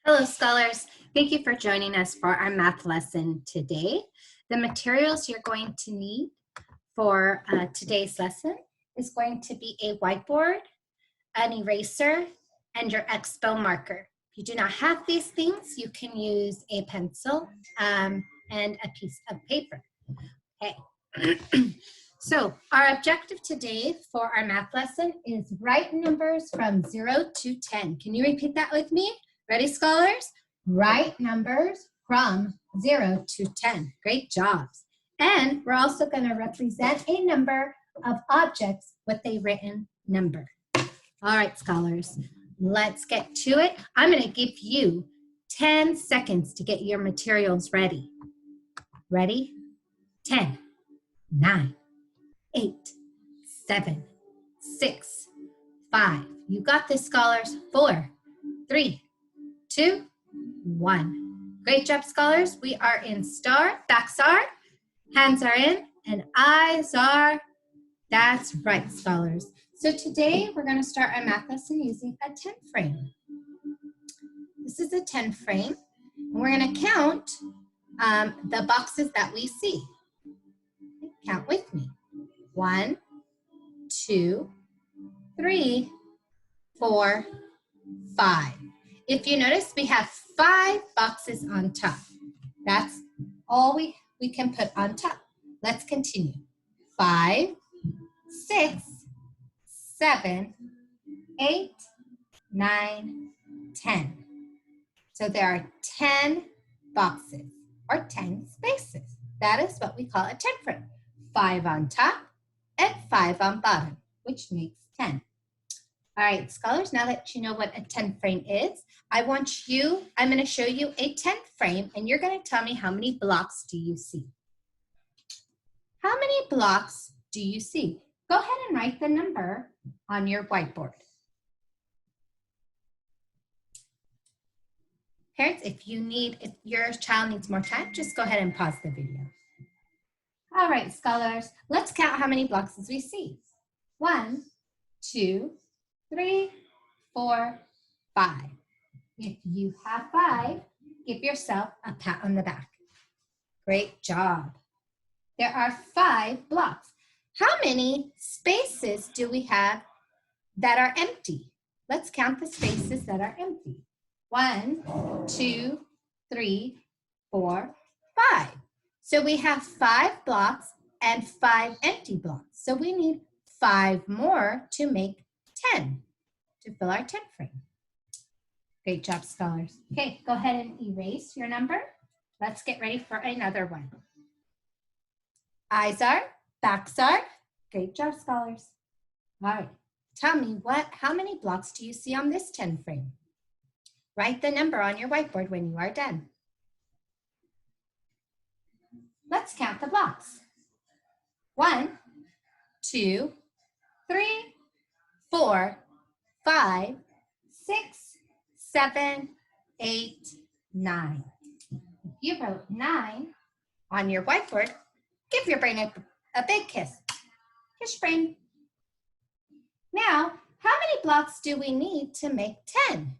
Hello, scholars. Thank you for joining us for our math lesson today. The materials you're going to need for today's lesson is going to be a whiteboard, an eraser, and your Expo marker. If you do not have these things, you can use a pencil and a piece of paper. Okay. So our objective today for our math lesson is write numbers from 0 to 10. Can you repeat that with me? Ready, scholars? Write numbers from 0 to 10. Great jobs. And we're also going to represent a number of objects with a written number. All right, scholars, let's get to it. I'm going to give you 10 seconds to get your materials ready. Ready? 10, 9, 8, 7, 6, 5. You got this, scholars. 4, 3, 2, 1. Great job, scholars. We are in star. Backs are, hands are in, and eyes are. That's right, scholars. So today we're going to start our math lesson using a 10 frame. This is a 10 frame, and we're going to count the boxes that we see. Count with me. 1, 2, 3, 4, 5. If you notice, we have 5 boxes on top. That's all we can put on top. Let's continue. 5, 6, 7, 8, 9, 10. So there are 10 boxes or 10 spaces. That is what we call a 10 frame. 5 on top and 5 on bottom, which makes 10. All right, scholars, now that you know what a 10 frame is, I'm going to show you a 10 frame, and you're going to tell me how many blocks do you see. How many blocks do you see? Go ahead and write the number on your whiteboard. Parents, if your child needs more time, just go ahead and pause the video. All right, scholars, let's count how many blocks we see. 1, 2, 3, 4, 5. If you have 5, give yourself a pat on the back. Great job. There are 5 blocks. How many spaces do we have that are empty? Let's count the spaces that are empty. 1, 2, 3, 4, 5. So we have 5 blocks and 5 empty blocks. So we need 5 more to make 10 to fill our 10 frame. Great job, scholars. Okay, go ahead and erase your number. Let's get ready for another one. Eyes are, backs are. Great job, scholars. All right, tell me how many blocks do you see on this 10 frame? Write the number on your whiteboard when you are done. Let's count the blocks. 1, 2, 3, 4, 5, 6, 7, 8, 9. If you wrote 9 on your whiteboard, give your brain a big kiss. Kiss your brain. Now, how many blocks do we need to make 10?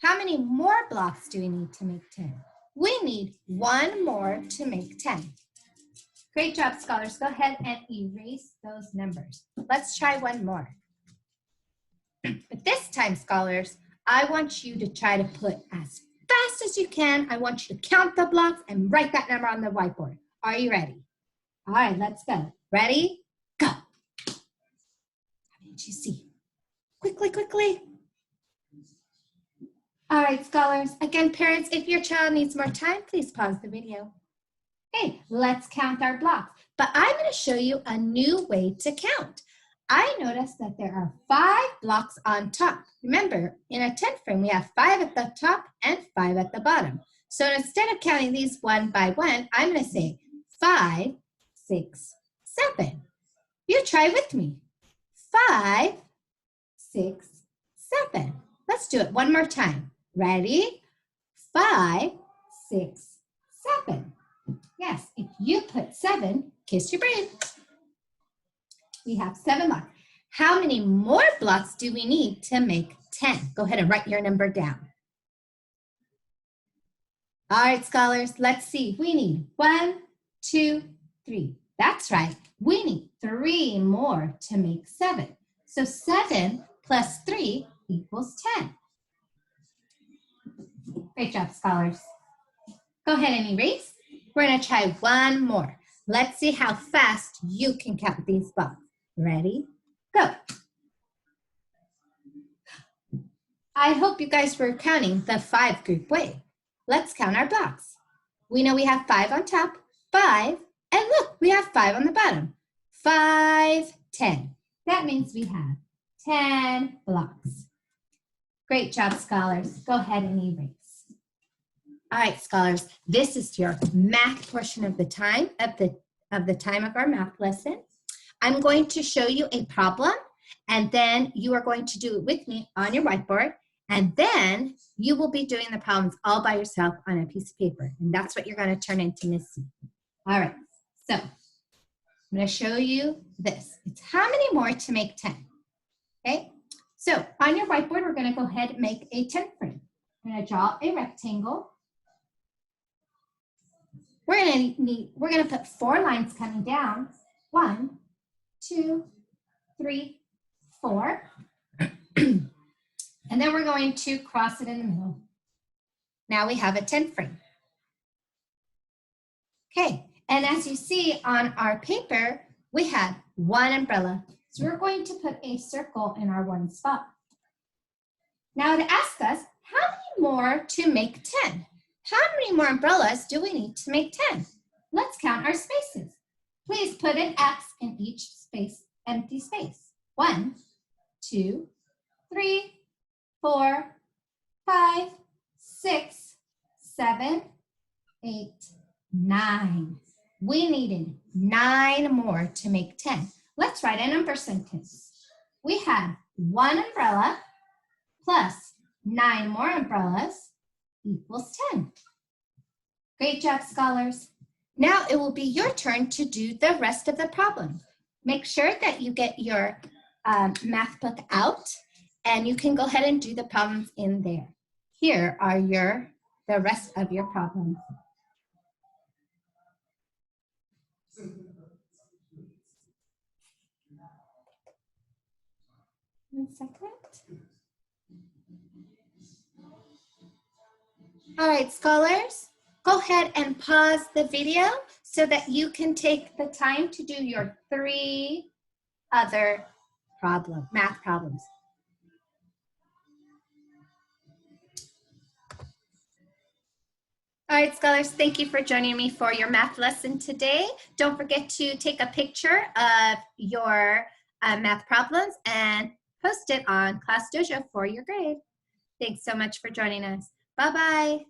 How many more blocks do we need to make 10? We need 1 more to make 10. Great job, scholars. Go ahead and erase those numbers. Let's try one more. But this time, scholars, I want you to try to put as fast as you can. I want you to count the blocks and write that number on the whiteboard. Are you ready? All right, let's go. Ready? Go. How many did you see? Quickly, quickly. All right, scholars. Again, parents, if your child needs more time, please pause the video. Okay, let's count our blocks. But I'm going to show you a new way to count. I noticed that there are 5 blocks on top. Remember, in a 10 frame, we have 5 at the top and 5 at the bottom. So instead of counting these one by one, I'm going to say 5, 6, 7. You try with me. 5, 6, 7. Let's do it one more time. Ready? 5, 6, 7. Yes, if you put 7, kiss your brain. We have 7 blocks. How many more blocks do we need to make 10? Go ahead and write your number down. All right, scholars, let's see. We need 1, 2, 3. That's right. We need 3 more to make 7. So 7 plus 3 equals 10. Great job, scholars. Go ahead and erase. We're going to try one more. Let's see how fast you can count these blocks. Ready? Go. I hope you guys were counting the 5 group way. Let's count our blocks. We know we have 5 on top, 5, and look, we have 5 on the bottom. 5, 10. That means we have 10 blocks. Great job, scholars. Go ahead and erase. All right, scholars, this is your math portion of the time of our math lesson. I'm going to show you a problem, and then you are going to do it with me on your whiteboard, and then you will be doing the problems all by yourself on a piece of paper, and that's what you're going to turn into Miss C. All right, so I'm going to show you this. It's how many more to make 10, okay? So on your whiteboard, we're going to go ahead and make a 10 frame. I'm going to draw a rectangle. We're going to put 4 lines coming down. 1, 2, 3, 4. And then we're going to cross it in the middle. Now we have a 10 frame. Okay, and as you see on our paper, we have 1 umbrella. So we're going to put a circle in our 1 spot. Now it asks us, how many more to make 10? How many more umbrellas do we need to make 10? Let's count our spaces. Please put an X in each space, empty space. 1, 2, 3, 4, 5, 6, 7, 8, 9. We needed 9 more to make 10. Let's write a number sentence. We had 1 umbrella plus 9 more umbrellas equals 10. Great job, scholars. Now it will be your turn to do the rest of the problem. Make sure that you get your math book out, and you can go ahead and do the problems in there. Here are the rest of your problems. One second. All right, scholars, go ahead and pause the video so that you can take the time to do your 3 other math problems. All right, scholars, thank you for joining me for your math lesson today. Don't forget to take a picture of your math problems and post it on Class Dojo for your grade. Thanks so much for joining us. Bye-bye.